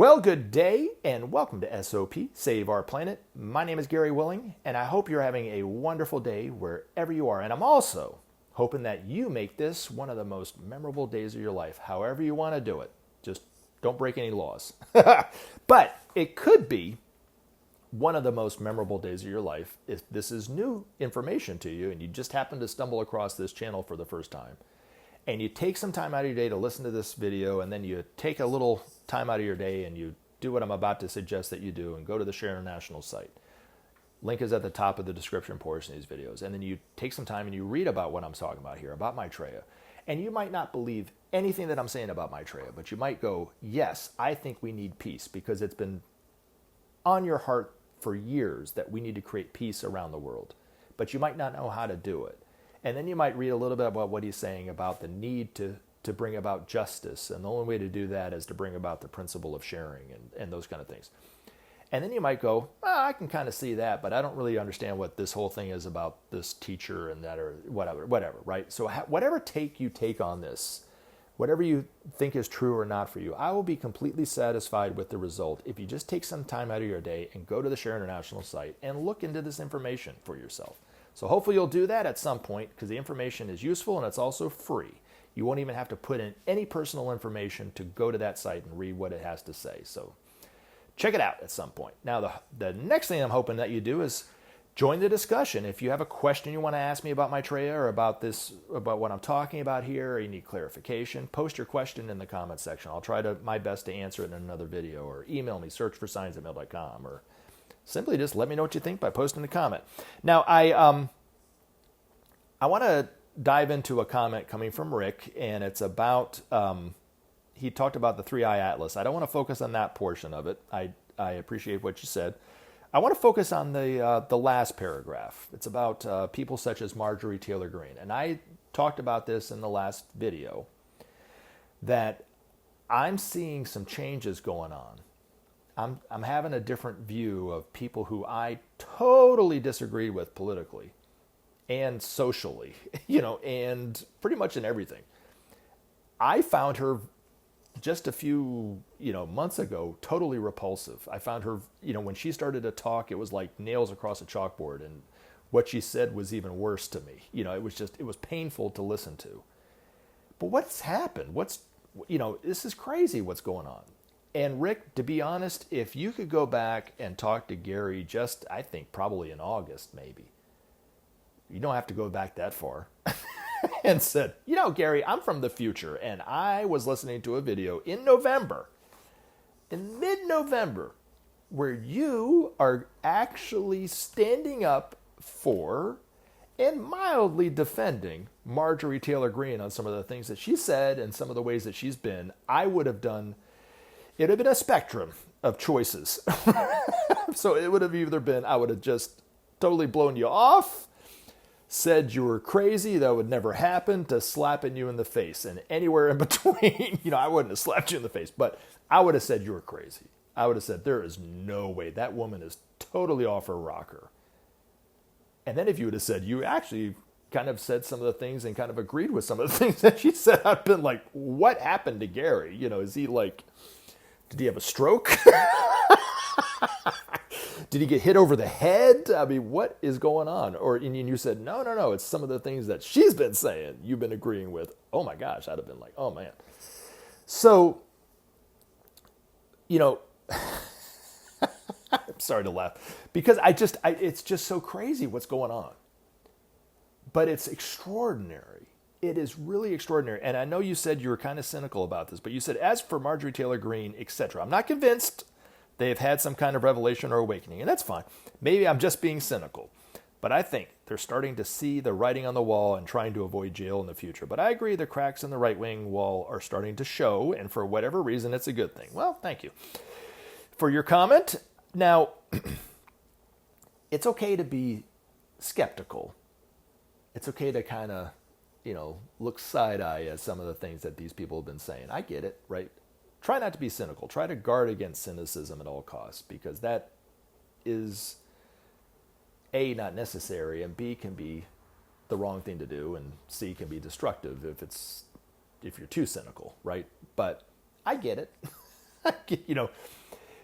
Well, good day and welcome to SOP, Save Our Planet. My name is Gary Willing, and I hope you're having a wonderful day wherever you are. And I'm also hoping that you make this one of the most memorable days of your life, however you want to do it. Just don't break any laws. But it could be one of the most memorable days of your life if this is new information to you and you just happen to stumble across this channel for the first time. And you take some time out of your day to listen to this video, and then you take a little time out of your day and you do what I'm about to suggest that you do and go to the Share International site. Link is at the top of the description portion of these videos. And then you take some time and you read about what I'm talking about here, about Maitreya. And you might not believe anything that I'm saying about Maitreya, but you might go, yes, I think we need peace, because it's been on your heart for years that we need to create peace around the world. But you might not know how to do it. And then you might read a little bit about what he's saying about the need to bring about justice. And the only way to do that is to bring about the principle of sharing and those kind of things. And then you might go, I can kind of see that, but I don't really understand what this whole thing is about this teacher and that, or whatever, right? So whatever take you take on this, whatever you think is true or not for you, I will be completely satisfied with the result if you just take some time out of your day and go to the Share International site and look into this information for yourself. So hopefully you'll do that at some point, because the information is useful and it's also free. You won't even have to put in any personal information to go to that site and read what it has to say. So check it out at some point. Now, the next thing I'm hoping that you do is join the discussion. If you have a question you want to ask me about Maitreya or about what I'm talking about here, or you need clarification, post your question in the comments section. I'll try my best to answer it in another video, or email me, searchforscience@mail.com, or simply just let me know what you think by posting a comment. Now, I want to dive into a comment coming from Rick, and it's about, he talked about the 3-eye atlas. I don't want to focus on that portion of it. I appreciate what you said. I want to focus on the last paragraph. It's about people such as Marjorie Taylor Greene. And I talked about this in the last video, that I'm seeing some changes going on. I'm having a different view of people who I totally disagree with politically and socially, and pretty much in everything. I found her just a few, months ago, totally repulsive. I found her, when she started to talk, it was like nails across a chalkboard, and what she said was even worse to me. It was painful to listen to. But what's happened? This is crazy what's going on. And Rick, to be honest, if you could go back and talk to Gary I think probably in August, maybe. You don't have to go back that far. And said, Gary, I'm from the future, and I was listening to a video in mid-November, where you are actually standing up for and mildly defending Marjorie Taylor Greene on some of the things that she said and some of the ways that she's been. It would have been a spectrum of choices. So it would have either been, I would have just totally blown you off, said you were crazy, that would never happen, to slapping you in the face, and anywhere in between. I wouldn't have slapped you in the face, but I would have said you were crazy. I would have said, there is no way, that woman is totally off her rocker. And then if you would have said, you actually kind of said some of the things and kind of agreed with some of the things that she said, I've been like, what happened to Gary? Is he did he have a stroke? Did he get hit over the head? I mean, what is going on? And you said, no, it's some of the things that she's been saying you've been agreeing with. Oh my gosh, I'd have been like, oh man. So, I'm sorry to laugh, because it's just so crazy what's going on. But it's extraordinary. It is really extraordinary. And I know you said you were kind of cynical about this, but you said, as for Marjorie Taylor Greene, etc., I'm not convinced they've had some kind of revelation or awakening, and that's fine. Maybe I'm just being cynical, but I think they're starting to see the writing on the wall and trying to avoid jail in the future. But I agree, the cracks in the right-wing wall are starting to show, and for whatever reason, it's a good thing. Well, thank you for your comment. Now, it's okay to be skeptical. It's okay to kind of, look side-eye at some of the things that these people have been saying. I get it, right? Try not to be cynical. Try to guard against cynicism at all costs, because that is, A, not necessary, and B, can be the wrong thing to do, and C, can be destructive if you're too cynical, right? But I get it. you know,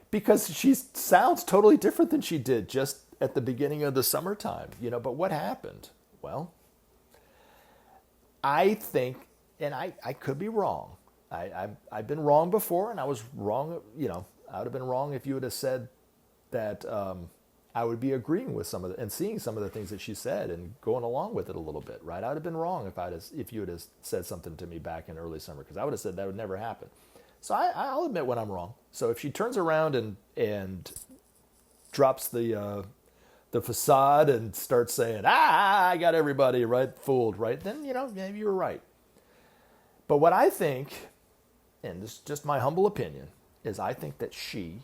because she sounds totally different than she did just at the beginning of the summertime, but what happened? Well, I think, and I could be wrong. I've been wrong before, and I was wrong, I would have been wrong if you would have said that I would be agreeing with some of the, and seeing some of the things that she said and going along with it a little bit, right? I would have been wrong if you would have said something to me back in early summer, because I would have said that would never happen. So I'll admit when I'm wrong. So if she turns around and drops the facade and starts saying, I got everybody right fooled, right? Then, maybe you were right. But what I think, and this is just my humble opinion, is I think that she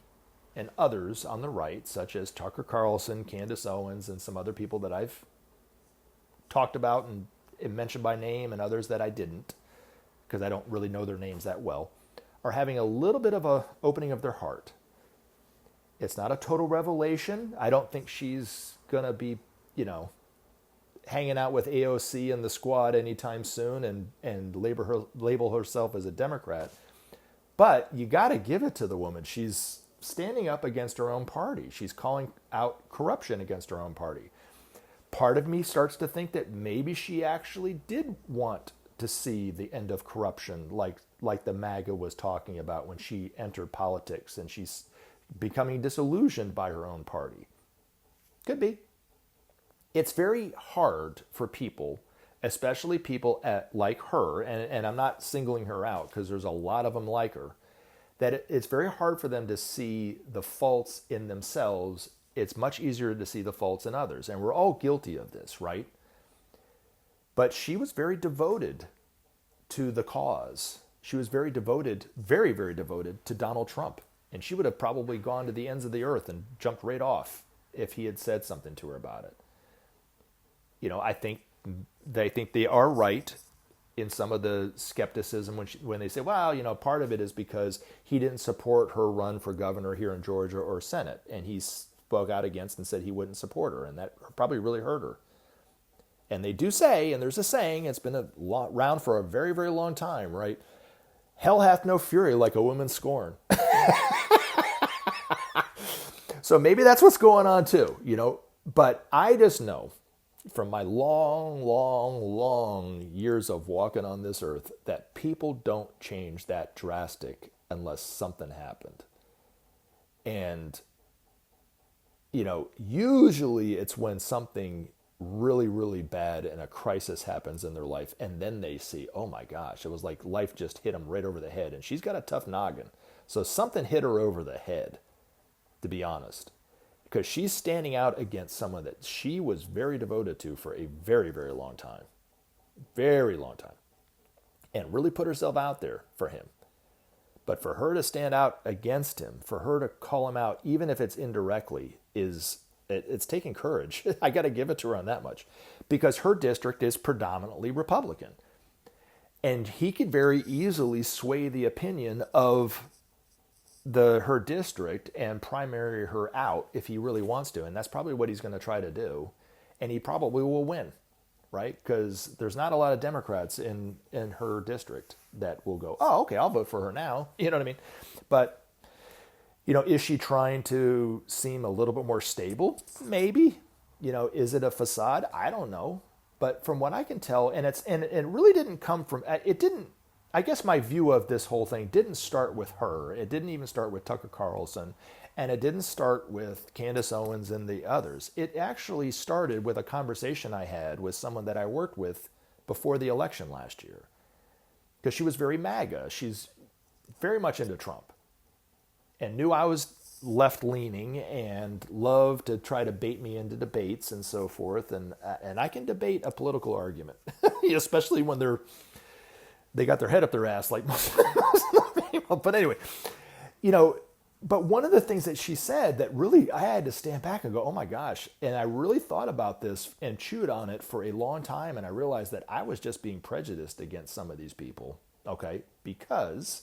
and others on the right, such as Tucker Carlson, Candace Owens, and some other people that I've talked about and mentioned by name, and others that I didn't, because I don't really know their names that well, are having a little bit of a opening of their heart. It's not a total revelation. I don't think she's going to be, hanging out with AOC and the squad anytime soon and label herself as a Democrat. But you got to give it to the woman. She's standing up against her own party. She's calling out corruption against her own party. Part of me starts to think that maybe she actually did want to see the end of corruption, like the MAGA was talking about when she entered politics, and she's becoming disillusioned by her own party. Could be. It's very hard for people, especially people like her, and I'm not singling her out because there's a lot of them like her, that it's very hard for them to see the faults in themselves. It's much easier to see the faults in others, and we're all guilty of this, right? But she was very devoted to the cause. She was very devoted, very, very devoted to Donald Trump. And she would have probably gone to the ends of the earth and jumped right off if he had said something to her about it. I think they are right in some of the skepticism when they say, well, part of it is because he didn't support her run for governor here in Georgia or Senate. And he spoke out against and said he wouldn't support her. And that probably really hurt her. And they do say, and there's a saying, it's been around for a very, very long time, right? Hell hath no fury like a woman's scorn. So maybe that's what's going on too, But I just know from my long, long, long years of walking on this earth that people don't change that drastic unless something happened. And, usually it's when something really, really bad and a crisis happens in their life, and then they see, oh my gosh, it was like life just hit them right over the head. And she's got a tough noggin. So something hit her over the head, to be honest, because she's standing out against someone that she was very devoted to for a very, very long time, and really put herself out there for him. But for her to stand out against him, for her to call him out, even if it's indirectly, it's taking courage. I got to give it to her on that much, because her district is predominantly Republican. And he could very easily sway the opinion of her district and primary her out if he really wants to. And that's probably what he's going to try to do. And he probably will win, right? Because there's not a lot of Democrats in her district that will go, oh, okay, I'll vote for her now. You know what I mean? But, is she trying to seem a little bit more stable? Maybe. Is it a facade? I don't know. But from what I can tell, and it really didn't come from, I guess my view of this whole thing didn't start with her. It didn't even start with Tucker Carlson. And it didn't start with Candace Owens and the others. It actually started with a conversation I had with someone that I worked with before the election last year. Because she was very MAGA. She's very much into Trump. And knew I was left-leaning and loved to try to bait me into debates and so forth. And I can debate a political argument, especially when they got their head up their ass like most of the people. But anyway, but one of the things that she said that really I had to stand back and go, oh my gosh. And I really thought about this and chewed on it for a long time. And I realized that I was just being prejudiced against some of these people. Okay. Because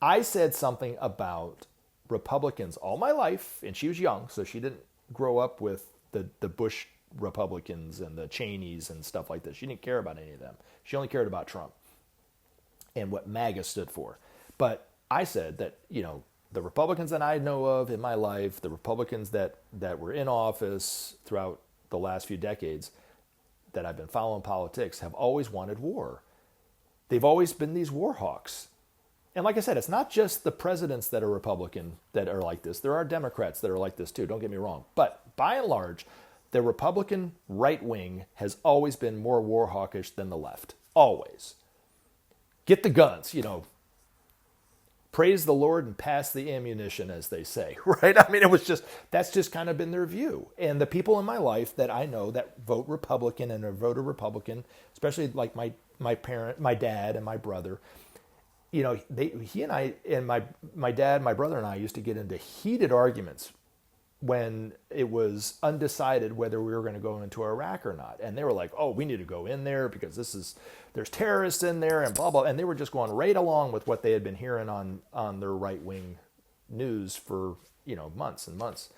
I said something about Republicans all my life, and she was young, so she didn't grow up with the Bush Republicans and the Cheneys and stuff like that. She didn't care about any of them. She only cared about Trump and what MAGA stood for. But I said that, the Republicans that I know of in my life, the Republicans that were in office throughout the last few decades that I've been following politics have always wanted war. They've always been these war hawks. And like I said, it's not just the presidents that are Republican that are like this. There are Democrats that are like this too, don't get me wrong. But by and large, the Republican right wing has always been more war hawkish than the left. Always. Get the guns, praise the Lord and pass the ammunition, as they say, right? I mean, that's just kind of been their view. And the people in my life that I know that vote Republican and are voted Republican, especially like my dad and my brother, he and I and my dad, my brother and I used to get into heated arguments when it was undecided whether we were going to go into Iraq or not. And they were like, oh, we need to go in there because there's terrorists in there and blah, blah. And they were just going right along with what they had been hearing on their right-wing news for, months and months.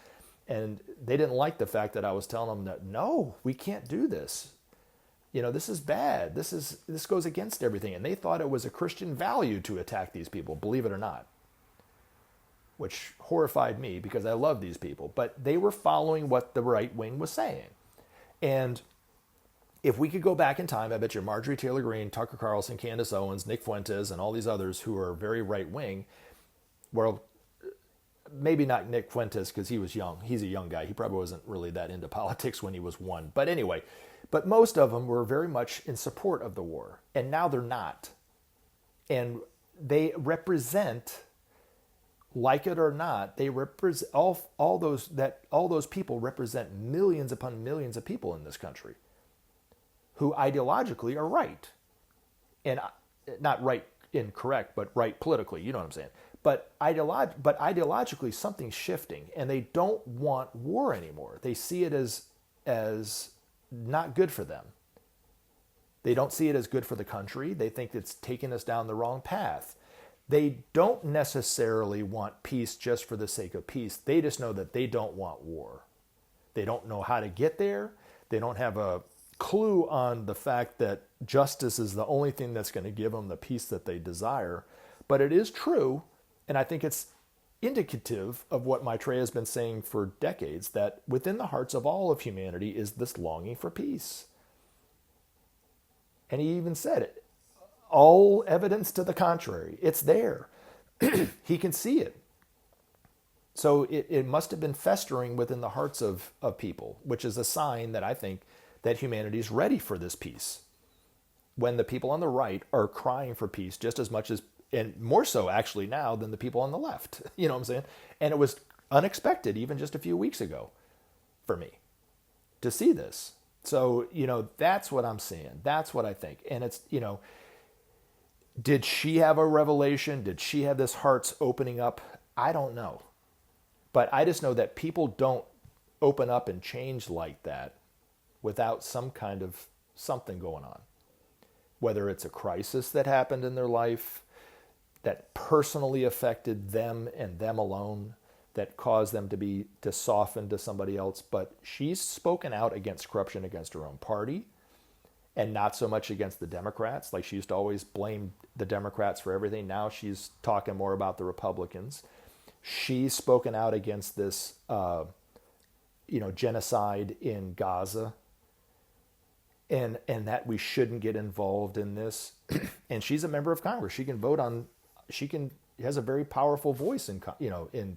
And they didn't like the fact that I was telling them that, no, we can't do this. This is bad. This goes against everything. And they thought it was a Christian value to attack these people, believe it or not, which horrified me because I love these people. But they were following what the right wing was saying. And if we could go back in time, I bet you Marjorie Taylor Greene, Tucker Carlson, Candace Owens, Nick Fuentes, and all these others who are very right wing, well, maybe not Nick Fuentes because he was young. He's a young guy. He probably wasn't really that into politics when he was one. But anyway, but most of them were very much in support of the war. And now they're not. And they represent, like it or not, they represent all those people represent millions upon millions of people in this country who ideologically are right. And not right incorrect, but right politically, you know what I'm saying? But ideologically something's shifting and they don't want war anymore. They see it as not good for them. They don't see it as good for the country. They think it's taking us down the wrong path. They don't necessarily want peace just for the sake of peace. They just know that they don't want war. They don't know how to get there. They don't have a clue on the fact that justice is the only thing that's going to give them the peace that they desire. But it is true, and I think it's indicative of what Maitreya has been saying for decades, that within the hearts of all of humanity is this longing for peace. And he even said it. All evidence to the contrary. It's there. He can see it. So it must have been festering within the hearts of people, which is a sign that I think that humanity is ready for this peace. When the people on the right are crying for peace just as much as, and more so actually now than the people on the left. You know what I'm saying? And it was unexpected even just a few weeks ago for me to see this. So, that's what I'm seeing. That's what I think. And it's, did she have a revelation? Did she have this heart's opening up? I don't know. But I just know that people don't open up and change like that without some kind of something going on. Whether it's a crisis that happened in their life that personally affected them and them alone, that caused them to soften to somebody else. But she's spoken out against corruption against her own party and not so much against the Democrats. Like she used to always blame the Democrats for everything. Now she's talking more about the Republicans. She's spoken out against this, genocide in Gaza and that we shouldn't get involved in this. And she's a member of Congress. She can vote on, has a very powerful voice in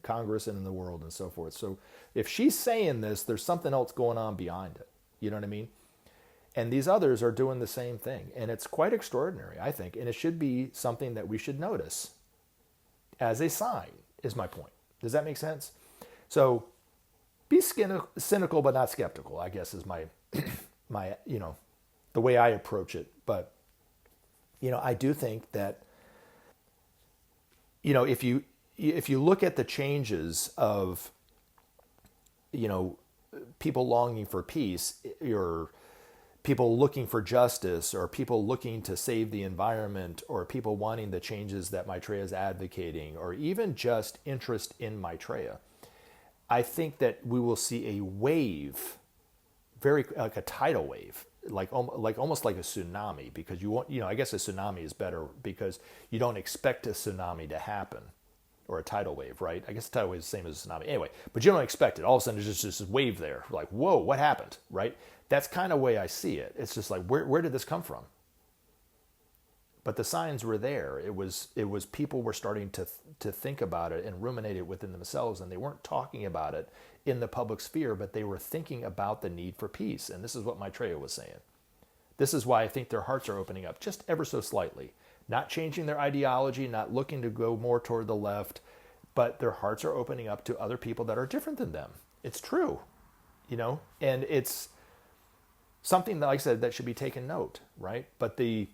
Congress and in the world and so forth. So if she's saying this, there's something else going on behind it. You know what I mean? And these others are doing the same thing. And it's quite extraordinary, I think. And it should be something that we should notice as a sign, is my point. Does that make sense? So be cynical but not skeptical, I guess, is my the way I approach it. But, I do think that, if you look at the changes of, people longing for peace, or people looking for justice, or people looking to save the environment, or people wanting the changes that Maitreya is advocating, or even just interest in Maitreya, I think that we will see a wave, very like a tidal wave, like almost like a tsunami, because you want, I guess a tsunami is better because you don't expect a tsunami to happen, or a tidal wave, right? I guess a tidal wave is the same as a tsunami. Anyway, but you don't expect it. All of a sudden, there's just this wave there. Like, whoa, what happened, right? That's kind of the way I see it. It's just like, where did this come from? But the signs were there. It was people were starting to think about it and ruminate it within themselves, and they weren't talking about it in the public sphere, but they were thinking about the need for peace. And this is what Maitreya was saying. This is why I think their hearts are opening up just ever so slightly. Not changing their ideology, not looking to go more toward the left, but their hearts are opening up to other people that are different than them. It's true, and it's something that, like I said, that should be taken note, right? But the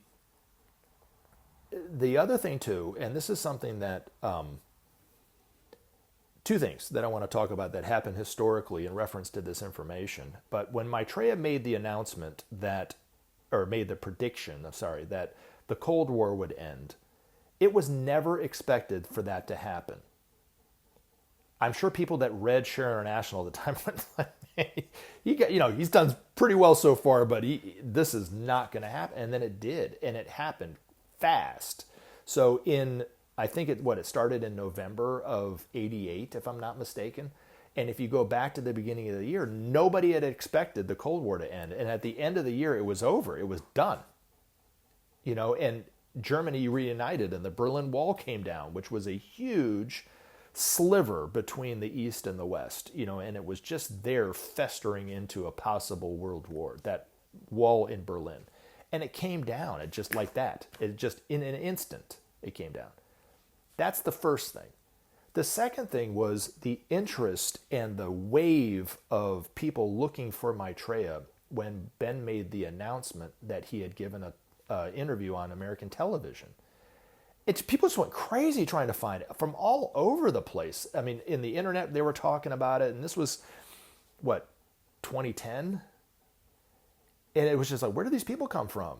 other thing too, and this is something that, two things that I want to talk about that happened historically in reference to this information. But when Maitreya made the announcement made the prediction, that the Cold War would end, it was never expected for that to happen. I'm sure people that read Share International at the time went like, he's done pretty well so far, but this is not going to happen. And then it did, and it happened fast. So I think it started in November of '88, if I'm not mistaken. And if you go back to the beginning of the year, nobody had expected the Cold War to end. And at the end of the year, it was over. It was done. And Germany reunited, and the Berlin Wall came down, which was a huge sliver between the East and the West, and it was just there festering into a possible world war, that wall in Berlin. And it came down, just like that. It just, in an instant, it came down. That's the first thing. The second thing was the interest and the wave of people looking for Maitreya when Ben made the announcement that he had given a interview on American television. People just went crazy trying to find it from all over the place. I mean, in the internet, they were talking about it, and this was, 2010? And it was just like, where do these people come from?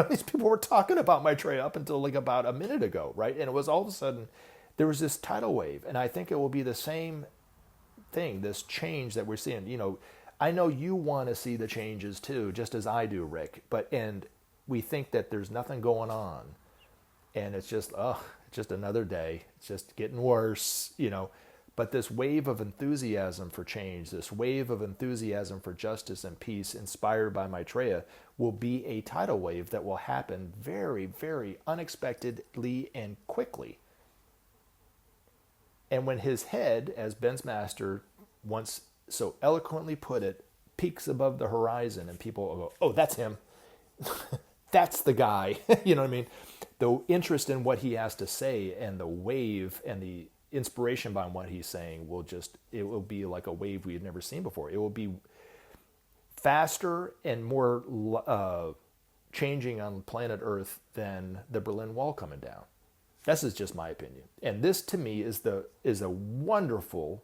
These people were talking about Maitreya up until like about a minute ago, right? And it was all of a sudden, there was this tidal wave. And I think it will be the same thing, this change that we're seeing. I know you want to see the changes too, just as I do, Rick. And we think that there's nothing going on, and it's just another day. It's just getting worse, But this wave of enthusiasm for change, this wave of enthusiasm for justice and peace inspired by Maitreya will be a tidal wave that will happen very, very unexpectedly and quickly. And when his head, as Ben's master once so eloquently put it, peaks above the horizon, and people will go, oh, that's him. That's the guy. You know what I mean? The interest in what he has to say and the wave and the inspiration behind what he's saying it will be like a wave we've never seen before. It will be faster and more changing on planet Earth than the Berlin Wall coming down. This is just my opinion. And this to me is a wonderful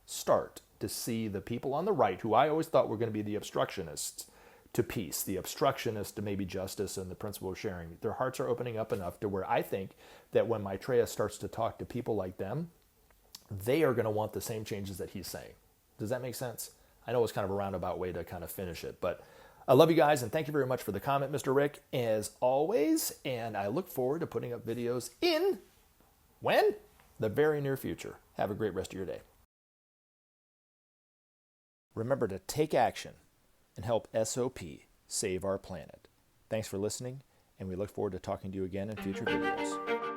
start to see the people on the right, who I always thought were going to be the obstructionists to peace, the obstructionist to maybe justice and the principle of sharing. Their hearts are opening up enough to where I think that when Maitreya starts to talk to people like them, they are going to want the same changes that he's saying. Does that make sense? I know it's kind of a roundabout way to kind of finish it, but I love you guys, and thank you very much for the comment, Mr. Rick, as always, and I look forward to putting up videos in, when? The very near future. Have a great rest of your day. Remember to take action and help SOP save our planet. Thanks for listening, and we look forward to talking to you again in future videos.